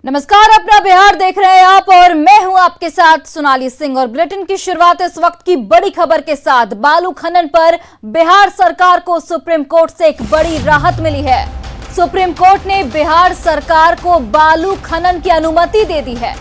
नमस्कार, अपना बिहार देख रहे हैं आप और मैं हूं आपके साथ सोनाली सिंह। और बुलेटिन की शुरुआत इस वक्त की बड़ी खबर के साथ। बालू खनन पर बिहार सरकार को सुप्रीम कोर्ट से एक बड़ी राहत मिली है। सुप्रीम कोर्ट ने बिहार सरकार को बालू खनन की अनुमति दे दी है।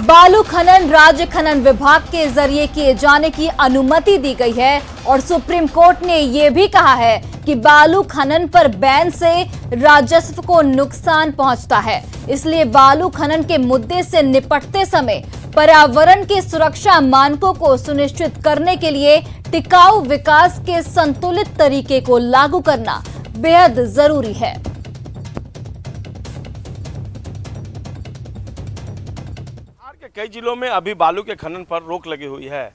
बालू खनन राज्य खनन विभाग के जरिए किए जाने की अनुमति दी गई है और सुप्रीम कोर्ट ने यह भी कहा है कि बालू खनन पर बैन से राजस्व को नुकसान पहुंचता है, इसलिए बालू खनन के मुद्दे से निपटते समय पर्यावरण की सुरक्षा मानकों को सुनिश्चित करने के लिए टिकाऊ विकास के संतुलित तरीके को लागू करना बेहद जरूरी है। कई जिलों में अभी बालू के खनन पर रोक लगी हुई है।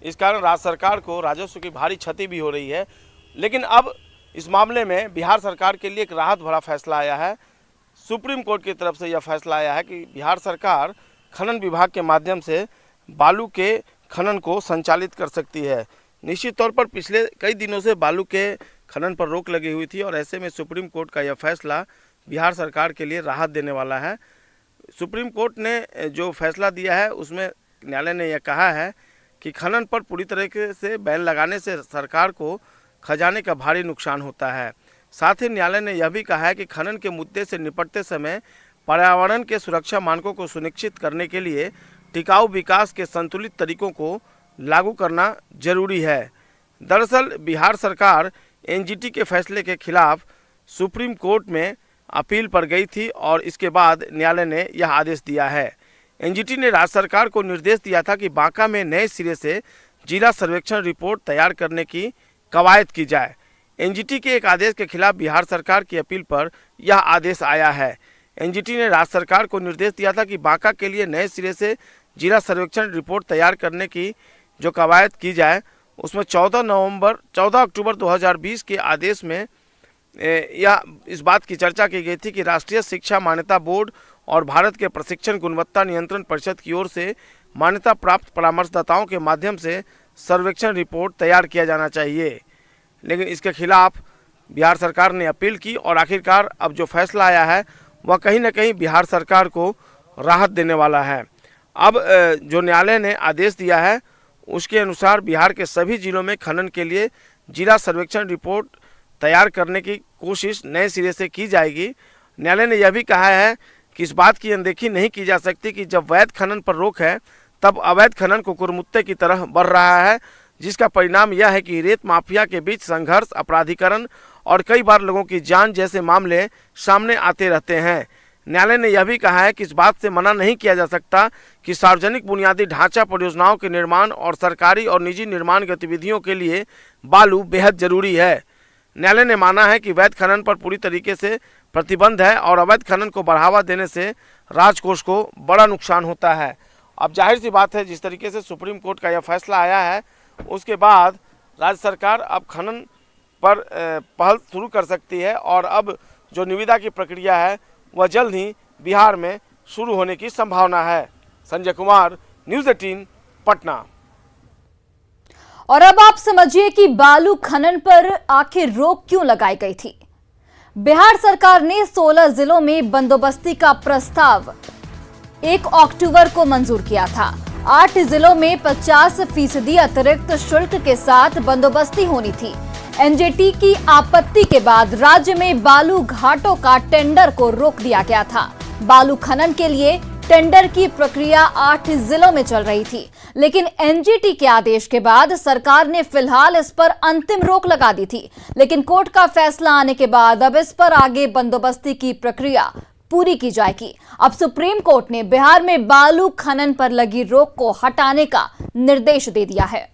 इस कारण राज्य सरकार को राजस्व की भारी क्षति भी हो रही है। लेकिन अब इस मामले में बिहार सरकार के लिए एक राहत भरा फैसला आया है। सुप्रीम कोर्ट की तरफ से यह फैसला आया है कि बिहार सरकार खनन विभाग के माध्यम से बालू के खनन को संचालित कर सकती है। निश्चित तौर पर पिछले कई दिनों से बालू के खनन पर रोक लगी हुई थी और ऐसे में सुप्रीम कोर्ट का यह फैसला बिहार सरकार के लिए राहत देने वाला है। सुप्रीम कोर्ट ने जो फैसला दिया है उसमें न्यायालय ने यह कहा है कि खनन पर पूरी तरीके से बैन लगाने से सरकार को खजाने का भारी नुकसान होता है। साथ ही न्यायालय ने यह भी कहा है कि खनन के मुद्दे से निपटते समय पर्यावरण के सुरक्षा मानकों को सुनिश्चित करने के लिए टिकाऊ विकास के संतुलित तरीकों को लागू करना जरूरी है। दरअसल बिहार सरकार एनजीटी के फैसले के खिलाफ सुप्रीम कोर्ट में अपील पर गई थी और इसके बाद न्यायालय ने यह आदेश दिया है। एनजीटी ने राज्य सरकार को निर्देश दिया था कि बांका में नए सिरे से जिला सर्वेक्षण रिपोर्ट तैयार करने की कवायद की जाए। एनजीटी के एक आदेश के खिलाफ बिहार सरकार की अपील पर यह आदेश आया है। एनजीटी ने राज्य सरकार को निर्देश दिया था कि बांका के लिए नए सिरे से जिला सर्वेक्षण रिपोर्ट तैयार करने की जो कवायद की जाए, उसमें 14 अक्टूबर 2020 के आदेश में यह इस बात की चर्चा की गई थी कि राष्ट्रीय शिक्षा मान्यता बोर्ड और भारत के प्रशिक्षण गुणवत्ता नियंत्रण परिषद की ओर से मान्यता प्राप्त परामर्शदाताओं के माध्यम से सर्वेक्षण रिपोर्ट तैयार किया जाना चाहिए। लेकिन इसके खिलाफ बिहार सरकार ने अपील की और आखिरकार अब जो फैसला आया है वह कहीं न कहीं बिहार सरकार को राहत देने वाला है। अब जो न्यायालय ने आदेश दिया है उसके अनुसार बिहार के सभी जिलों में खनन के लिए जिला सर्वेक्षण रिपोर्ट तैयार करने की कोशिश नए सिरे से की जाएगी। न्यायालय ने यह भी कहा है कि इस बात की अनदेखी नहीं की जा सकती कि जब वैध खनन पर रोक है तब अवैध खनन कुकुरमुत्ते की तरह बढ़ रहा है, जिसका परिणाम यह है कि रेत माफिया के बीच संघर्ष, अपराधीकरण और कई बार लोगों की जान जैसे मामले सामने आते रहते हैं। न्यायालय ने यह भी कहा है कि इस बात से मना नहीं किया जा सकता कि सार्वजनिक बुनियादी ढांचा परियोजनाओं के निर्माण और सरकारी और निजी निर्माण गतिविधियों के लिए बालू बेहद जरूरी है। न्यायालय ने माना है कि वैध खनन पर पूरी तरीके से प्रतिबंध है और अवैध खनन को बढ़ावा देने से राजकोष को बड़ा नुकसान होता है। अब जाहिर सी बात है, जिस तरीके से सुप्रीम कोर्ट का यह फैसला आया है उसके बाद राज्य सरकार अब खनन पर पहल शुरू कर सकती है और अब जो निविदा की प्रक्रिया है वह जल्द ही बिहार में शुरू होने की संभावना है। संजय कुमार, न्यूज़ 18, पटना। और अब आप समझिए कि बालू खनन पर आखिर रोक क्यों लगाई गई थी। बिहार सरकार ने 16 जिलों में बंदोबस्ती का प्रस्ताव 1 अक्टूबर को मंजूर किया था। 8 जिलों में 50% अतिरिक्त शुल्क के साथ बंदोबस्ती होनी थी। एनजीटी की आपत्ति के बाद राज्य में बालू घाटों का टेंडर को रोक दिया गया था। बालू खनन के लिए टेंडर की प्रक्रिया 8 जिलों में चल रही थी, लेकिन एनजीटी के आदेश के बाद सरकार ने फिलहाल इस पर अंतिम रोक लगा दी थी। लेकिन कोर्ट का फैसला आने के बाद अब इस पर आगे बंदोबस्ती की प्रक्रिया पूरी की जाएगी। अब सुप्रीम कोर्ट ने बिहार में बालू खनन पर लगी रोक को हटाने का निर्देश दे दिया है।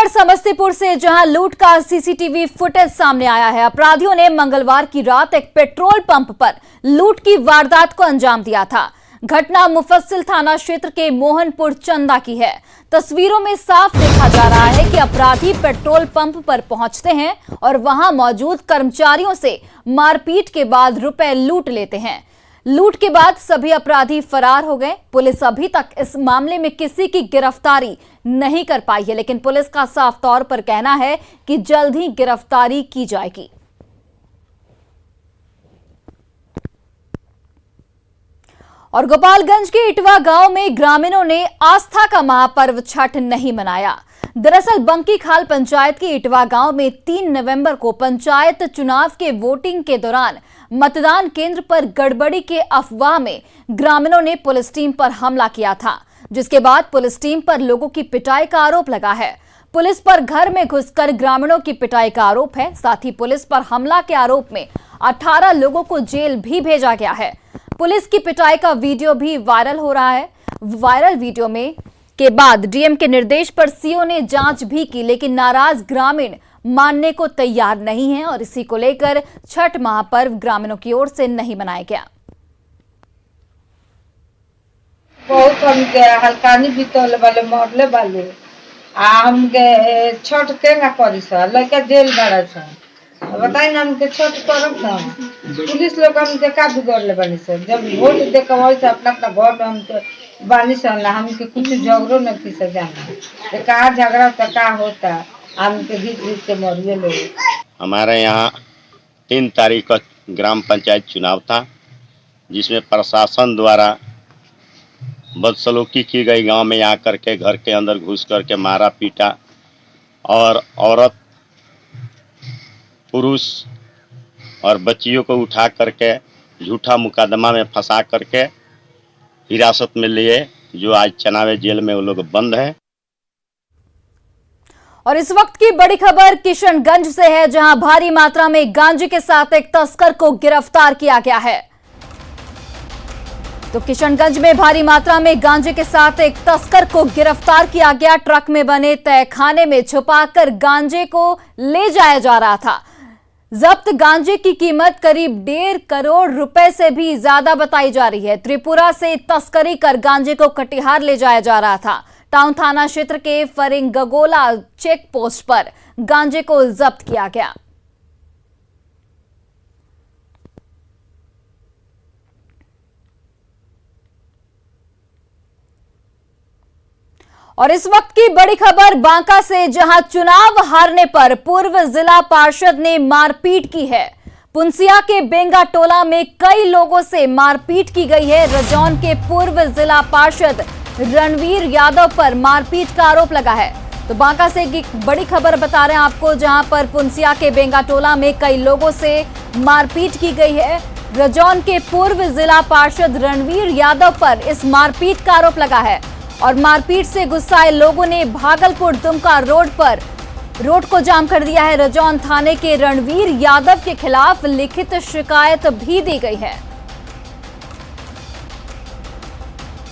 समस्तीपुर से जहां लूट का सीसीटीवी फुटेज सामने आया है। अपराधियों ने मंगलवार की रात एक पेट्रोल पंप पर लूट की वारदात को अंजाम दिया था। घटना मुफस्सिल थाना क्षेत्र के मोहनपुर चंदा की है। तस्वीरों में साफ देखा जा रहा है कि अपराधी पेट्रोल पंप पर पहुंचते हैं और वहां मौजूद कर्मचारियों से मारपीट के बाद रुपए लूट लेते हैं। लूट के बाद सभी अपराधी फरार हो गए। पुलिस अभी तक इस मामले में किसी की गिरफ्तारी नहीं कर पाई है, लेकिन पुलिस का साफ तौर पर कहना है कि जल्द ही गिरफ्तारी की जाएगी। और गोपालगंज के इटवा गांव में ग्रामीणों ने आस्था का महापर्व छठ नहीं मनाया। दरअसल बंकी खाल पंचायत के इटवा गांव में 3 नवंबर को पंचायत चुनाव के वोटिंग के दौरान मतदान केंद्र पर गड़बड़ी के अफवाह में ग्रामीणों ने पुलिस टीम पर हमला किया था, जिसके बाद पुलिस टीम पर लोगों की पिटाई का आरोप लगा है। पुलिस पर घर में घुसकर ग्रामीणों की पिटाई का आरोप है। साथ ही पुलिस पर हमला के आरोप में 18 लोगों को जेल भी भेजा गया है। पुलिस की पिटाई का वीडियो भी वायरल हो रहा है। वायरल वीडियो में के बाद डीएम के निर्देश पर सीओ ने जांच भी की, लेकिन नाराज ग्रामीण मानने को तैयार नहीं है और इसी को लेकर छठ महापर्व ग्रामीणों की ओर से नहीं मनाया गया। बहुत हमके हल्कानी बीतल वाले मरले वाले हमके छठ के ना करी सा लड़का जेल बड़ा सा बताई ना हमके छठ करब ना पुलिस लोग हमके का बिगड़ले बनी सा जब वोट दे के वही से अपना अपना घर में हमके बानी सा ना हमके कुछ झगड़ो न की सा जाना कहा झगड़ा तो का होता हमके घीच के मरिए लोग। हमारे यहाँ 3 तारीख को ग्राम पंचायत चुनाव था, जिसमें प्रशासन द्वारा बदसलूकी की गई। गांव में आकर के घर के अंदर घुस करके मारा पीटा और औरत पुरुष और बच्चियों को उठा करके झूठा मुकदमा में फंसा करके हिरासत में लिए, जो आज चनावे जेल में वो लोग बंद हैं। और इस वक्त की बड़ी खबर किशनगंज से है, जहां भारी मात्रा में गांजे के साथ एक तस्कर को गिरफ्तार किया गया है। तो किशनगंज में भारी मात्रा में गांजे के साथ एक तस्कर को गिरफ्तार किया गया। ट्रक में बने तहखाने में छुपाकर गांजे को ले जाया जा रहा था। जब्त गांजे की कीमत करीब 1.5 करोड़ रुपए से भी ज्यादा बताई जा रही है। त्रिपुरा से तस्करी कर गांजे को कटिहार ले जाया जा रहा था। टाउन थाना क्षेत्र के फरिंगगोला चेक पोस्ट पर गांजे को जब्त किया गया। और इस वक्त की बड़ी खबर बांका से, जहां चुनाव हारने पर पूर्व जिला पार्षद ने मारपीट की है। पुंसिया के बेंगा टोला में कई लोगों से मारपीट की गई है। रजौन के पूर्व जिला पार्षद रणवीर यादव पर मारपीट का आरोप लगा है। तो बांका से एक बड़ी खबर बता रहे हैं आपको, जहां पर पुंसिया के बेंगा टोला में कई लोगों से मारपीट की गई है। रजौन के पूर्व जिला पार्षद रणवीर यादव पर इस मारपीट का आरोप लगा है और मारपीट से गुस्साए लोगों ने भागलपुर दुमका रोड को जाम कर दिया है। रजौन थाने के रणवीर यादव के खिलाफ लिखित शिकायत भी दी गई है।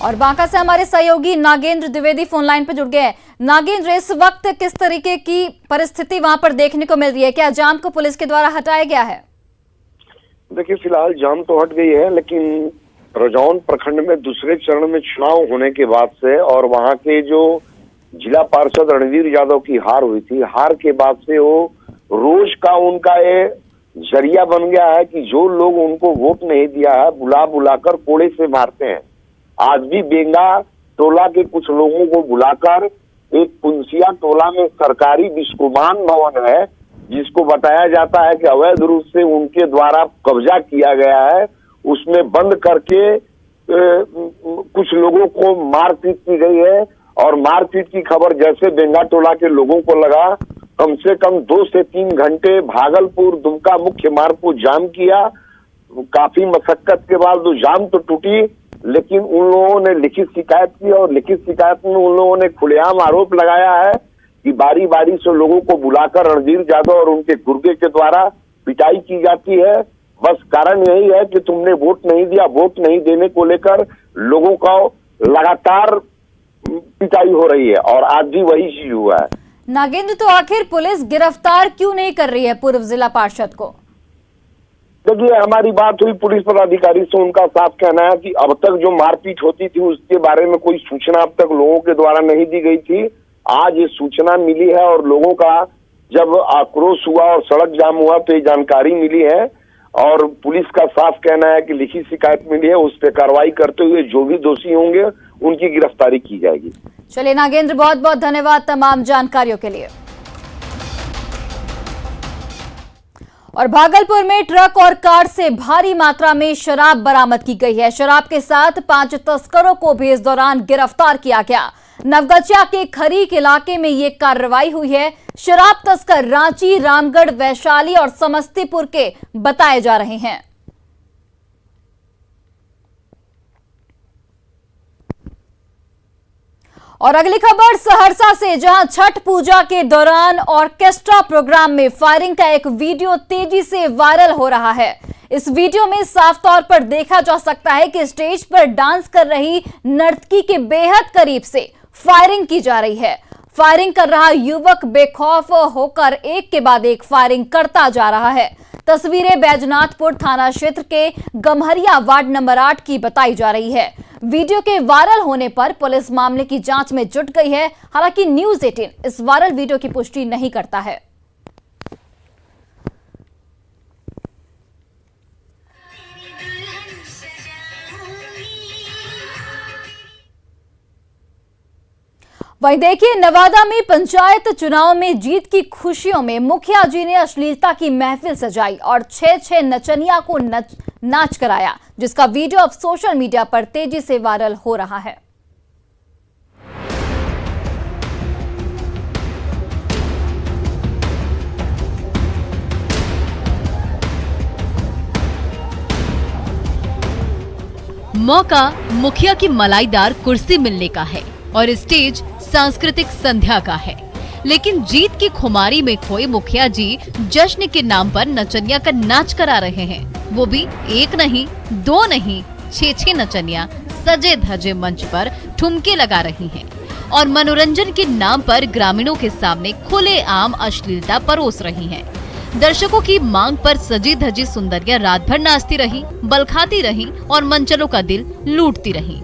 और बांका से हमारे सहयोगी नागेंद्र द्विवेदी फोन लाइन पर जुड़ गए हैं। नागेंद्र, इस वक्त किस तरीके की परिस्थिति वहां पर देखने को मिल रही है? क्या जाम को पुलिस के द्वारा हटाया गया है? देखिए, फिलहाल जाम तो हट गई है, लेकिन रजौन प्रखंड में दूसरे चरण में चुनाव होने के बाद से और वहां के जो जिला पार्षद रणवीर यादव की हार हुई थी, हार के बाद से वो रोज का उनका ये जरिया बन गया है कि जो लोग उनको वोट नहीं दिया है बुला बुलाकर कोड़े से मारते हैं। आज भी बेंगा टोला के कुछ लोगों को बुलाकर एक पुंसिया टोला में सरकारी विश्वमान भवन है, जिसको बताया जाता है कि अवैध रूप से उनके द्वारा कब्जा किया गया है, उसमें बंद करके कुछ लोगों को मारपीट की गई है। और मारपीट की खबर जैसे बेंगा टोला के लोगों को लगा, कम से कम 2 से 3 घंटे भागलपुर दुमका मुख्य मार्ग को जाम किया। काफी मशक्कत के बाद वो जाम तो टूटी, लेकिन उन लोगों ने लिखित शिकायत की और लिखित शिकायत में उन लोगों ने खुलेआम आरोप लगाया है कि बारी बारी से लोगों को बुलाकर रणवीर यादव और उनके गुर्गे के द्वारा पिटाई की जाती है। बस कारण यही है कि तुमने वोट नहीं दिया। वोट नहीं देने को लेकर लोगों का लगातार पिटाई हो रही है और आज भी वही चीज हुआ है। नागेंद्र, तो आखिर पुलिस गिरफ्तार क्यों नहीं कर रही है पूर्व जिला पार्षद को? देखिए, हमारी बात हुई पुलिस पदाधिकारी से, उनका साफ कहना है कि अब तक जो मारपीट होती थी उसके बारे में कोई सूचना अब तक लोगों के द्वारा नहीं दी गई थी। आज ये सूचना मिली है और लोगों का जब आक्रोश हुआ और सड़क जाम हुआ तो ये जानकारी मिली है। और पुलिस का साफ कहना है कि लिखित शिकायत मिली है, उस पर कार्रवाई करते हुए जो भी दोषी होंगे उनकी गिरफ्तारी की जाएगी। चलिए नागेंद्र, बहुत बहुत धन्यवाद तमाम जानकारियों के लिए। और भागलपुर में ट्रक और कार से भारी मात्रा में शराब बरामद की गई है। शराब के साथ 5 तस्करों को भी इस दौरान गिरफ्तार किया गया। नवगछिया के खरीक इलाके में ये कार्रवाई हुई है। शराब तस्कर रांची, रामगढ़, वैशाली और समस्तीपुर के बताए जा रहे हैं। और अगली खबर सहरसा से, जहां छठ पूजा के दौरान ऑर्केस्ट्रा प्रोग्राम में फायरिंग का एक वीडियो तेजी से वायरल हो रहा है। इस वीडियो में साफ तौर पर देखा जा सकता है कि स्टेज पर डांस कर रही नर्तकी के बेहद करीब से फायरिंग की जा रही है। फायरिंग कर रहा युवक बेखौफ होकर एक के बाद एक फायरिंग करता जा रहा है। तस्वीरें बैजनाथपुर थाना क्षेत्र के गम्हरिया वार्ड नंबर 8 की बताई जा रही है। वीडियो के वायरल होने पर पुलिस मामले की जांच में जुट गई है। हालांकि न्यूज़ 18 इस वायरल वीडियो की पुष्टि नहीं करता है। वहीं देखिए, नवादा में पंचायत चुनाव में जीत की खुशियों में मुखिया जी ने अश्लीलता की महफिल सजाई और 6 नचनिया को नाच कराया, जिसका वीडियो अब सोशल मीडिया पर तेजी से वायरल हो रहा है। मौका मुखिया की मलाईदार कुर्सी मिलने का है और स्टेज सांस्कृतिक संध्या का है, लेकिन जीत की खुमारी में खोए मुखिया जी जश्न के नाम पर नचनिया का नाच करा रहे हैं। वो भी एक नहीं, 2 नहीं, 6 नचनिया सजे धजे मंच पर ठुमके लगा रही हैं और मनोरंजन के नाम पर ग्रामीणों के सामने खुलेआम अश्लीलता परोस रही हैं। दर्शकों की मांग पर सजी धजी सुंदरिया रात भर नाचती रही, बलखाती रही और मंचलों का दिल लूटती रही।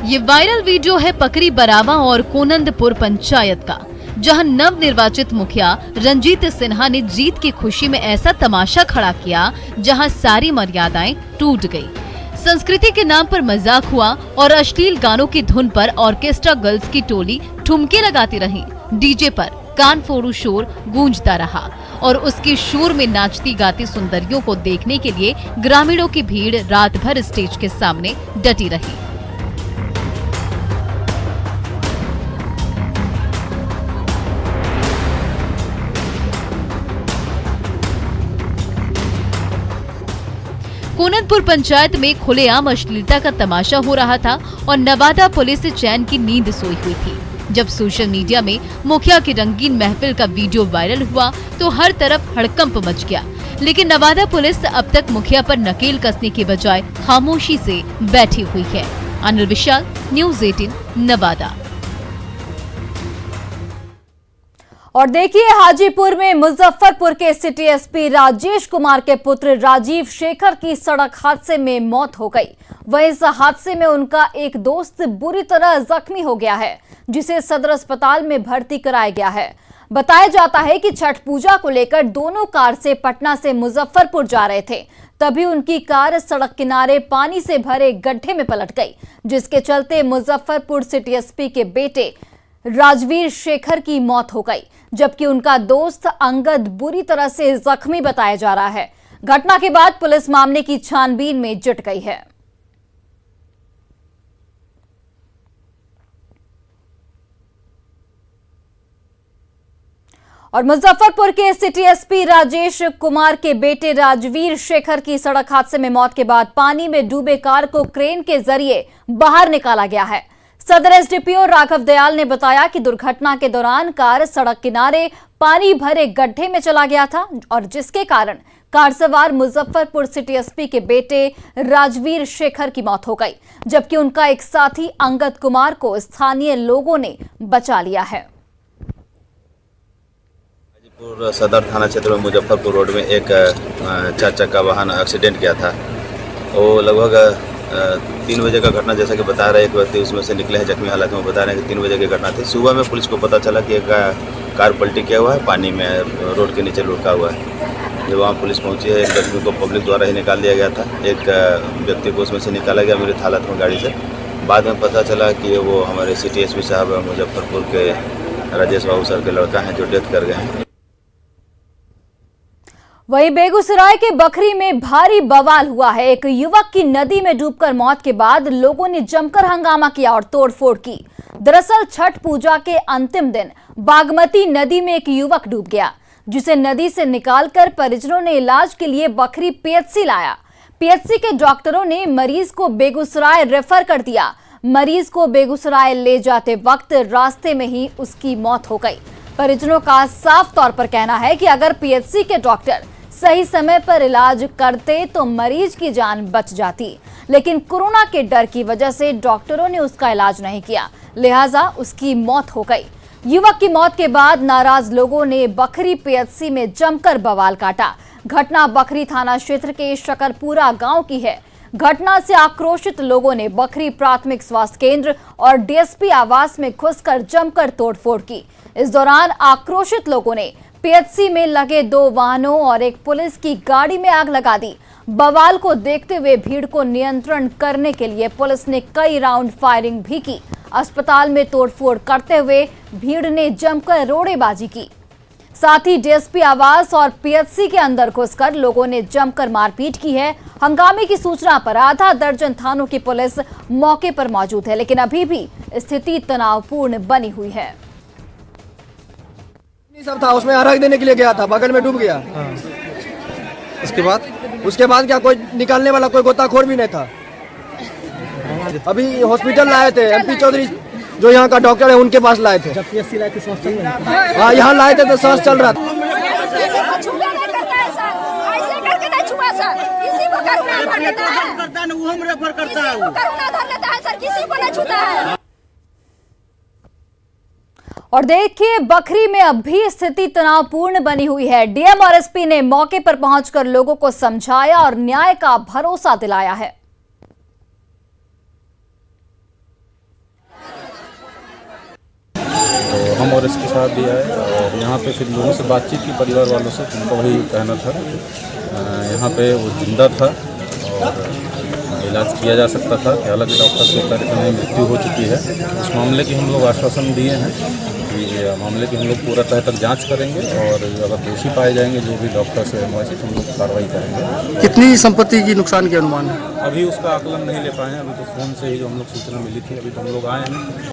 ये वायरल वीडियो है पकरी बरावा और कोनंदपुर पंचायत का, जहां नव निर्वाचित मुखिया रंजीत सिन्हा ने जीत की खुशी में ऐसा तमाशा खड़ा किया जहां सारी मर्यादाएं टूट गई। संस्कृति के नाम पर मजाक हुआ और अश्लील गानों की धुन पर ऑर्केस्ट्रा गर्ल्स की टोली ठुमके लगाती रही। डीजे पर कान फोड़ू शोर गूंजता रहा और उसकी शोर में नाचती गाती सुंदरियों को देखने के लिए ग्रामीणों की भीड़ रात भर स्टेज के सामने डटी रही। कोनंदपुर पंचायत में खुलेआम अश्लीलता का तमाशा हो रहा था और नवादा पुलिस चैन की नींद सोई हुई थी। जब सोशल मीडिया में मुखिया की रंगीन महफिल का वीडियो वायरल हुआ तो हर तरफ हड़कंप मच गया, लेकिन नवादा पुलिस अब तक मुखिया पर नकेल कसने के बजाय खामोशी से बैठी हुई है। अनिल विशाल, न्यूज़ 18 नवादा। और देखिए, हाजीपुर में मुजफ्फरपुर के सिटी एसपी राजेश कुमार के पुत्र राजीव शेखर की सड़क हादसे में मौत हो गई। वहीं इस हादसे में उनका एक दोस्त बुरी तरह जख्मी हो गया है, जिसे सदर अस्पताल में भर्ती कराया गया है। बताया जाता है कि छठ पूजा को लेकर दोनों कार से पटना से मुजफ्फरपुर जा रहे थे, तभी उनकी कार सड़क किनारे पानी से भरे गड्ढे में पलट गई, जिसके चलते मुजफ्फरपुर सिटी एसपी के बेटे राजवीर शेखर की मौत हो गई, जबकि उनका दोस्त अंगद बुरी तरह से जख्मी बताया जा रहा है। घटना के बाद पुलिस मामले की छानबीन में जुट गई है। और मुजफ्फरपुर के सिटी एसपी राजेश कुमार के बेटे राजवीर शेखर की सड़क हादसे में मौत के बाद पानी में डूबे कार को क्रेन के जरिए बाहर निकाला गया है। सदर एसडीपीओ राघव दयाल ने बताया कि दुर्घटना के दौरान कार सड़क किनारे पानी भरे गड्ढे में चला गया था और जिसके कारण कार सवार मुजफ्फरपुर सिटी एसपी के बेटे राजवीर शेखर की मौत हो गई, जबकि उनका एक साथी अंगद कुमार को स्थानीय लोगों ने बचा लिया है। सदर थाना क्षेत्र में मुजफ्फरपुर रोड में एक 4 चक्का वाहन एक्सीडेंट किया था। वो लगभग 3 बजे का घटना, जैसा कि बता रहे एक व्यक्ति उसमें से निकले हैं जख्मी हालत में, बता रहे हैं कि 3 बजे की घटना थी। सुबह में पुलिस को पता चला कि एक कार पलटी किया हुआ है, पानी में रोड के नीचे लुढ़का हुआ है। जब वहाँ पुलिस पहुँची है, एक व्यक्ति को पब्लिक द्वारा ही निकाल दिया गया था, एक व्यक्ति को उसमें से निकाला गया मृत हालत में गाड़ी से। बाद में पता चला कि वो हमारे सिटी एसपी साहब मुजफ्फरपुर के राजेश बाबू सर के लड़का हैं जो डेथ कर गए हैं। वहीं बेगूसराय के बखरी में भारी बवाल हुआ है। एक युवक की नदी में डूबकर मौत के बाद लोगों ने जमकर हंगामा किया और तोड़फोड़ की। दरअसल छठ पूजा के अंतिम दिन बागमती नदी में एक युवक डूब गया, जिसे नदी से निकालकर परिजनों ने इलाज के लिए बखरी पीएचसी लाया। पीएचसी के डॉक्टरों ने मरीज को बेगूसराय रेफर कर दिया। मरीज को बेगूसराय ले जाते वक्त रास्ते में ही उसकी मौत हो गई। परिजनों का साफ तौर पर कहना है कि अगर पीएचसी के डॉक्टर सही समय पर इलाज करते तो मरीज की जान बच जाती, लेकिन कोरोना के डर की वजह से डॉक्टरों ने उसका इलाज नहीं किया, लिहाजा उसकी मौत हो गई। युवक की मौत के बाद नाराज लोगों ने बखरी पीएचसी में जमकर बवाल काटा। घटना बखरी थाना क्षेत्र के शकरपुरा गांव की है। घटना से आक्रोशित लोगों ने बखरी प्राथमिक स्वास्थ्य केंद्र और डीएसपी आवास में घुसकर जमकर तोड़फोड़ की। इस दौरान आक्रोशित लोगों ने पीएचसी में लगे 2 वाहनों और एक पुलिस की गाड़ी में आग लगा दी। बवाल को देखते हुए भीड़ को नियंत्रण करने के लिए पुलिस ने कई राउंड फायरिंग भी की। अस्पताल में तोड़फोड़ करते हुए भीड़ ने जमकर रोड़ेबाजी की। साथ ही डीएसपी आवास और पीएचसी के अंदर घुसकर लोगों ने जमकर मारपीट की है। हंगामे की सूचना पर आधा दर्जन थानों की पुलिस मौके पर मौजूद है, लेकिन अभी भी स्थिति तनावपूर्ण बनी हुई है। सब था उसमें अर्घ देने के लिए गया था, बगल में डूब गया। उसके बाद क्या कोई निकालने वाला कोई गोताखोर भी नहीं था। अभी हॉस्पिटल लाए थे, एमपी चौधरी जो यहाँ का डॉक्टर है उनके पास लाए थे। जब पीएचसी लाए थे सांस चल रहा था। हाँ, यहाँ लाए थे तो सांस चल रहा था। और देखिए बखरी में अब भी स्थिति तनावपूर्ण बनी हुई है। डीएम और एसपी ने मौके पर पहुंचकर लोगों को समझाया और न्याय का भरोसा दिलाया है। तो हम और एसपी साहब भी आए और यहाँ पे फिर लोगों से बातचीत की, परिवार वालों से। उनका वही कहना था, यहाँ पे वो जिंदा था और इलाज किया जा सकता था। हालांकि डॉक्टर के कहने में मृत्यु हो चुकी है। इस मामले की हम लोग आश्वासन दिए हैं कि मामले की हम लोग पूरा तह तक जांच करेंगे और अगर दोषी पाए जाएंगे जो भी डॉक्टर से तो हम लोग कार्रवाई करेंगे। कितनी संपत्ति की नुकसान के अनुमान है? अभी उसका आकलन नहीं ले पाए हैं। अभी तो फोन से ही जो हम लोग सूचना मिली थी, अभी तो हम लोग आए हैं।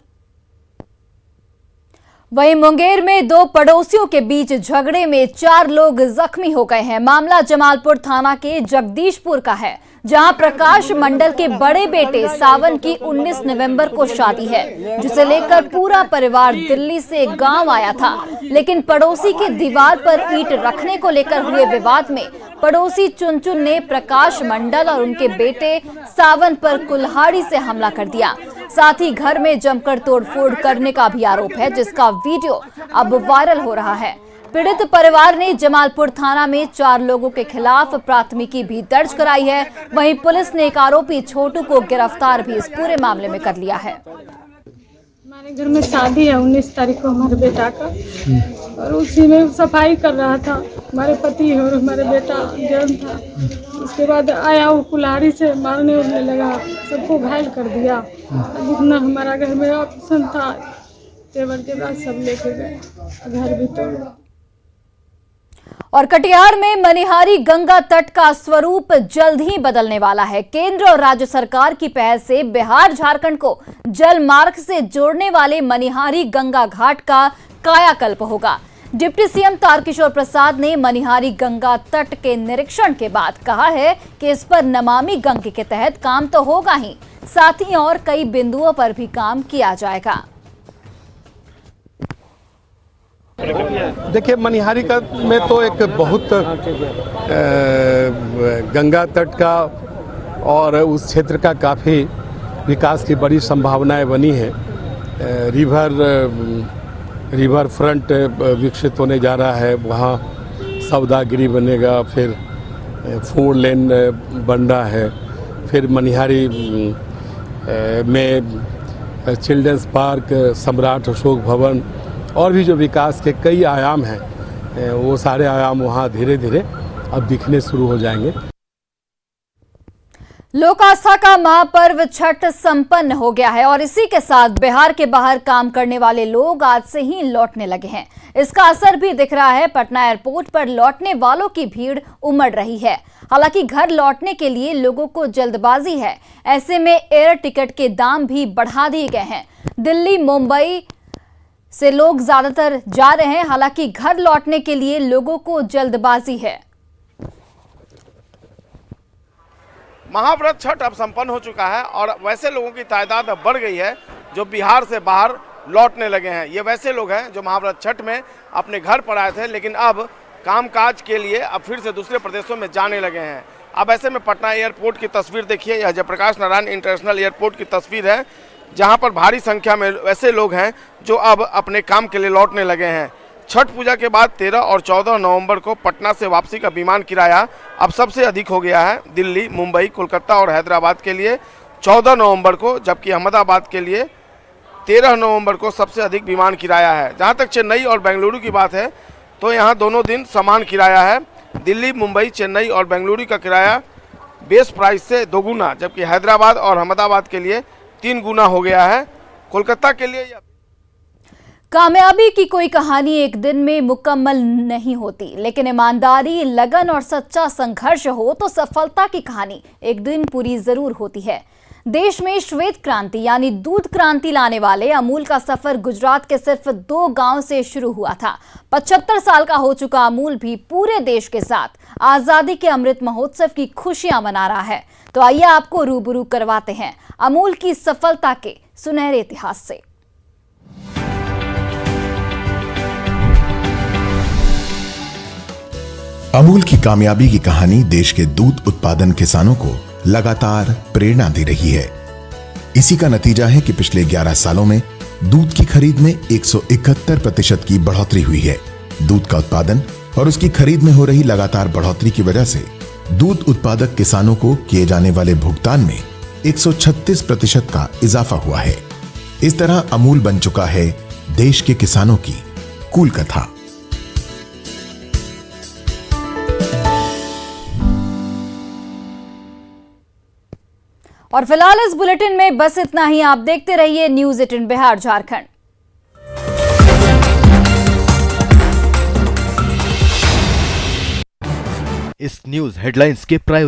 वहीं मुंगेर में 2 पड़ोसियों के बीच झगड़े में 4 लोग जख्मी हो गए हैं। मामला जमालपुर थाना के जगदीशपुर का है, जहां प्रकाश मंडल के बड़े बेटे सावन की 19 नवंबर को शादी है, जिसे लेकर पूरा परिवार दिल्ली से गांव आया था। लेकिन पड़ोसी के दीवार पर ईंट रखने को लेकर हुए विवाद में पड़ोसी चुनचुन ने प्रकाश मंडल और उनके बेटे सावन पर कुल्हाड़ी से हमला कर दिया। साथ ही घर में जमकर तोड़फोड़ करने का भी आरोप है, जिसका वीडियो अब वायरल हो रहा है। पीड़ित परिवार ने जमालपुर थाना में 4 लोगों के खिलाफ प्राथमिकी भी दर्ज कराई है। वहीं पुलिस ने एक आरोपी छोटू को गिरफ्तार भी इस पूरे मामले में कर लिया है। हमारे घर में शादी है 19 तारीख को हमारे बेटा का, और उसी में सफाई कर रहा था हमारे पति और हमारे बेटा जन्म था। उसके बाद आया वो कुल्हाड़ी से मारने उड़ने लगा, सबको घायल कर दिया। जितना हमारा घर में ऑप्शन था तेवर जेवर सब लेके गए, घर भी तोड़। और कटिहार में मनिहारी गंगा तट का स्वरूप जल्द ही बदलने वाला है। केंद्र और राज्य सरकार की पहल से बिहार झारखंड को जल मार्ग से जोड़ने वाले मनिहारी गंगा घाट का कायाकल्प होगा। डिप्टी सीएम तारकिशोर प्रसाद ने मनिहारी गंगा तट के निरीक्षण के बाद कहा है कि इस पर नमामि गंगे के तहत काम तो होगा ही, साथ ही और कई बिंदुओं पर भी काम किया जाएगा। देखिए, मनिहारी का में तो एक बहुत गंगा तट का और उस क्षेत्र का काफ़ी विकास की बड़ी संभावनाएं बनी है। रिवर फ्रंट विकसित होने जा रहा है, वहाँ सौदागिरी बनेगा, फिर 4 लेन बन रहा है, फिर मनिहारी में चिल्ड्रंस पार्क, सम्राट अशोक भवन और भी जो विकास के कई आयाम हैं वो सारे आयाम वहाँ धीरे धीरे अब दिखने शुरू हो जाएंगे। लोक आस्था का महापर्व छठ संपन्न हो गया है और इसी के साथ बिहार के बाहर काम करने वाले लोग आज से ही लौटने लगे हैं। इसका असर भी दिख रहा है। पटना एयरपोर्ट पर लौटने वालों की भीड़ उमड़ रही है। हालांकि घर लौटने के लिए लोगों को जल्दबाजी है। ऐसे में एयर टिकट के दाम भी बढ़ा दिए गए हैं। दिल्ली, मुंबई से लोग ज्यादातर जा रहे हैं। हालांकि घर लौटने के लिए लोगों को जल्दबाजी है। महाव्रत छठ अब संपन्न हो चुका है और वैसे लोगों की तादाद अब बढ़ गई है जो बिहार से बाहर लौटने लगे हैं। ये वैसे लोग हैं जो महाव्रत छठ में अपने घर पर आए थे, लेकिन अब कामकाज के लिए अब फिर से दूसरे प्रदेशों में जाने लगे हैं। अब ऐसे में पटना एयरपोर्ट की तस्वीर देखिए, यह जयप्रकाश नारायण इंटरनेशनल एयरपोर्ट की तस्वीर है, जहां पर भारी संख्या में वैसे लोग हैं जो अब अपने काम के लिए लौटने लगे हैं। छठ पूजा के बाद 13 और 14 नवंबर को पटना से वापसी का विमान किराया अब सबसे अधिक हो गया है। दिल्ली, मुंबई, कोलकाता और हैदराबाद के लिए 14 नवंबर को, जबकि अहमदाबाद के लिए 13 नवंबर को सबसे अधिक विमान किराया है। जहां तक चेन्नई और बेंगलुरु की बात है तो यहां दोनों दिन समान किराया है। दिल्ली, मुंबई, चेन्नई और बेंगलुरु का किराया बेस प्राइस से दोगुना, जबकि हैदराबाद और अहमदाबाद के लिए 3 गुना हो गया है। कोलकाता के लिए कामयाबी की कोई कहानी एक दिन में मुकम्मल नहीं होती, लेकिन ईमानदारी, लगन और सच्चा संघर्ष हो तो सफलता की कहानी एक दिन पूरी जरूर होती है। देश में श्वेत क्रांति यानी दूध क्रांति लाने वाले अमूल का सफर गुजरात के सिर्फ 2 गांव से शुरू हुआ था। 75 साल का हो चुका अमूल भी पूरे देश के साथ आजादी के अमृत महोत्सव की खुशियां मना रहा है। तो आइए आपको रूबरू करवाते हैं अमूल की सफलता के सुनहरे इतिहास से। अमूल की कामयाबी की कहानी देश के दूध उत्पादन किसानों को लगातार प्रेरणा दे रही है। इसी का नतीजा है कि पिछले 11 सालों में दूध की खरीद में 171% की बढ़ोतरी हुई है। दूध का उत्पादन और उसकी खरीद में हो रही लगातार बढ़ोतरी की वजह से दूध उत्पादक किसानों को किए जाने वाले भुगतान में 136% का इजाफा हुआ है। इस तरह अमूल बन चुका है देश के किसानों की कूल कथा। और फिलहाल इस बुलेटिन में बस इतना ही। आप देखते रहिए न्यूज़ 18 बिहार झारखंड। इस न्यूज हेडलाइंस के प्रायोजक